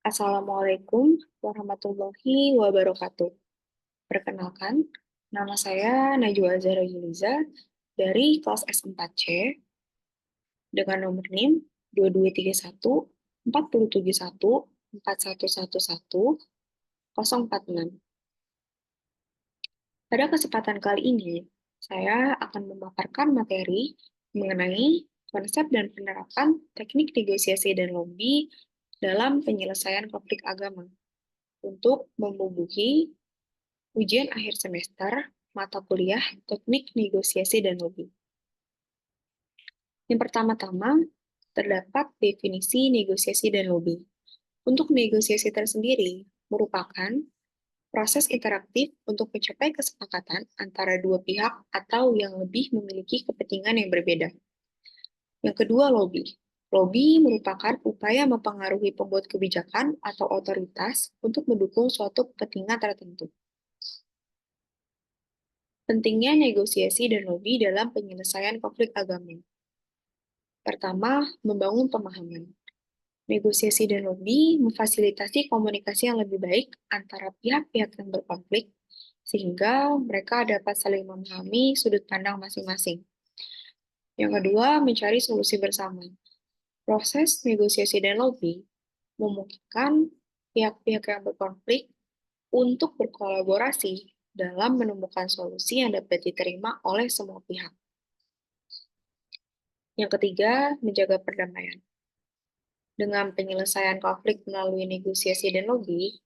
Assalamualaikum warahmatullahi wabarakatuh. Perkenalkan, nama saya Najwa Zahra Yuliza dari kelas S4C dengan nomor NIM 2231 Pada kesempatan kali ini, saya akan memaparkan materi mengenai konsep dan penerapan teknik negosiasi dan lobby dalam penyelesaian konflik agama untuk membubuhi ujian akhir semester mata kuliah Teknik Negosiasi dan Lobby. Yang pertama-tama, terdapat definisi negosiasi dan lobby. Untuk negosiasi tersendiri merupakan proses interaktif untuk mencapai kesepakatan antara dua pihak atau yang lebih memiliki kepentingan yang berbeda. Yang kedua, lobby. Lobby merupakan upaya mempengaruhi pembuat kebijakan atau otoritas untuk mendukung suatu kepentingan tertentu. Pentingnya negosiasi dan lobby dalam penyelesaian konflik agama. Pertama, membangun pemahaman. Negosiasi dan lobby memfasilitasi komunikasi yang lebih baik antara pihak-pihak yang berkonflik, sehingga mereka dapat saling memahami sudut pandang masing-masing. Yang kedua, mencari solusi bersama. Proses negosiasi dan lobby memungkinkan pihak-pihak yang berkonflik untuk berkolaborasi dalam menemukan solusi yang dapat diterima oleh semua pihak. Yang ketiga, menjaga perdamaian. Dengan penyelesaian konflik melalui negosiasi dan lobby,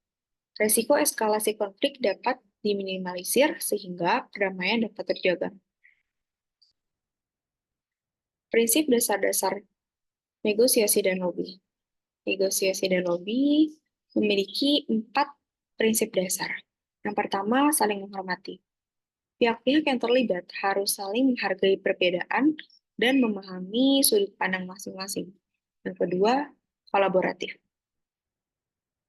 resiko eskalasi konflik dapat diminimalisir sehingga perdamaian dapat terjaga. Prinsip dasar-dasar negosiasi dan lobby. Negosiasi dan lobby memiliki 4 prinsip dasar. Yang pertama, saling menghormati. Pihak-pihak yang terlibat harus saling menghargai perbedaan dan memahami sudut pandang masing-masing. Yang kedua, kolaboratif.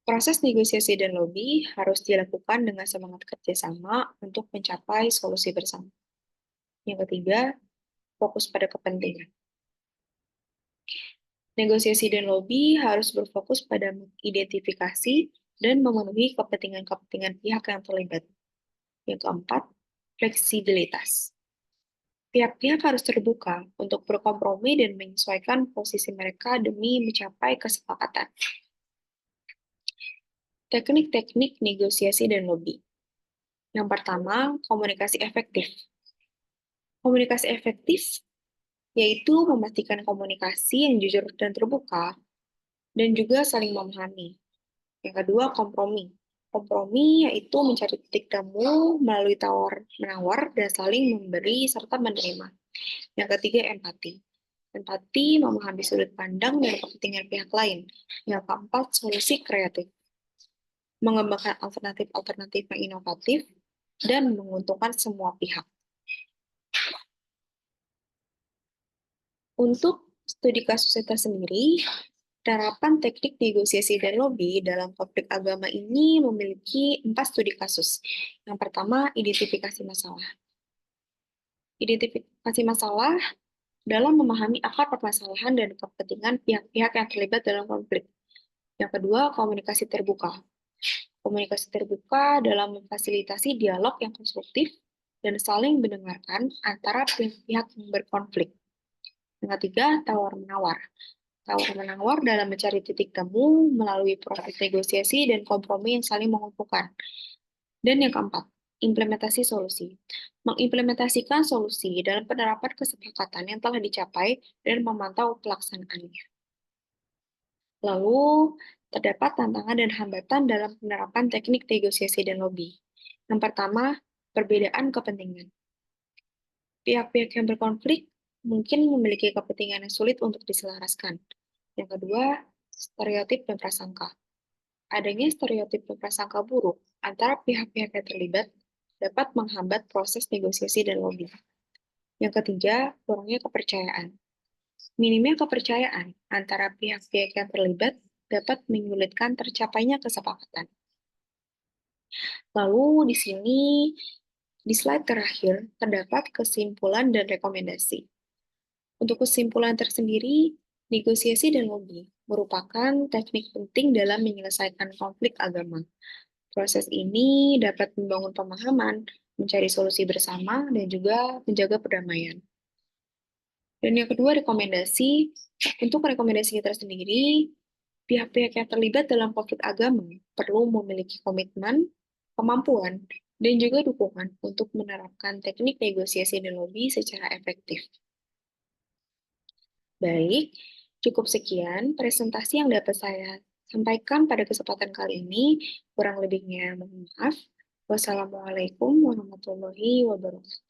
Proses negosiasi dan lobby harus dilakukan dengan semangat kerjasama untuk mencapai solusi bersama. Yang ketiga, fokus pada kepentingan. Negosiasi dan lobby harus berfokus pada mengidentifikasi dan memenuhi kepentingan-kepentingan pihak yang terlibat. Yang keempat, fleksibilitas. Pihak-pihak harus terbuka untuk berkompromi dan menyesuaikan posisi mereka demi mencapai kesepakatan. Teknik-teknik negosiasi dan lobby. Yang pertama, komunikasi efektif. Komunikasi efektif yaitu memastikan komunikasi yang jujur dan terbuka dan juga saling memahami. Yang kedua, kompromi. Kompromi yaitu mencari titik temu melalui tawar-menawar dan saling memberi serta menerima. Yang ketiga, empati. Empati memahami sudut pandang dan kepentingan pihak lain. Yang keempat, solusi kreatif. Mengembangkan alternatif-alternatif yang inovatif dan menguntungkan semua pihak. Untuk studi kasusnya tersendiri, penerapan teknik negosiasi dan lobby dalam konflik agama ini memiliki 4 studi kasus. Yang pertama, identifikasi masalah. Identifikasi masalah dalam memahami akar permasalahan dan kepentingan pihak-pihak yang terlibat dalam konflik. Yang kedua, komunikasi terbuka. Komunikasi terbuka dalam memfasilitasi dialog yang konstruktif dan saling mendengarkan antara pihak-pihak yang berkonflik. Yang ketiga, tawar-menawar. Tawar-menawar dalam mencari titik temu melalui proses negosiasi dan kompromi yang saling menguntungkan. Dan yang keempat, implementasi solusi. Mengimplementasikan solusi dalam penerapan kesepakatan yang telah dicapai dan memantau pelaksanaannya. Lalu, terdapat tantangan dan hambatan dalam penerapan teknik negosiasi dan lobby. Yang pertama, perbedaan kepentingan. Pihak-pihak yang berkonflik mungkin memiliki kepentingan yang sulit untuk diselaraskan. Yang kedua, stereotip dan prasangka. Adanya stereotip dan prasangka buruk antara pihak-pihak yang terlibat dapat menghambat proses negosiasi dan lobby. Yang ketiga, kurangnya kepercayaan. Minimnya kepercayaan antara pihak-pihak yang terlibat dapat menyulitkan tercapainya kesepakatan. Lalu di sini, di slide terakhir, terdapat kesimpulan dan rekomendasi. Untuk kesimpulan tersendiri, Negosiasi dan lobby merupakan teknik penting dalam menyelesaikan konflik agama. Proses ini dapat membangun pemahaman, mencari solusi bersama, dan juga menjaga perdamaian. Dan yang kedua, rekomendasi. Untuk rekomendasi tersendiri, pihak-pihak yang terlibat dalam konflik agama perlu memiliki komitmen, kemampuan, dan juga dukungan untuk menerapkan teknik negosiasi dan lobby secara efektif. Baik, cukup sekian presentasi yang dapat saya sampaikan pada kesempatan kali ini. Kurang lebihnya mohon maaf. Wassalamualaikum warahmatullahi wabarakatuh.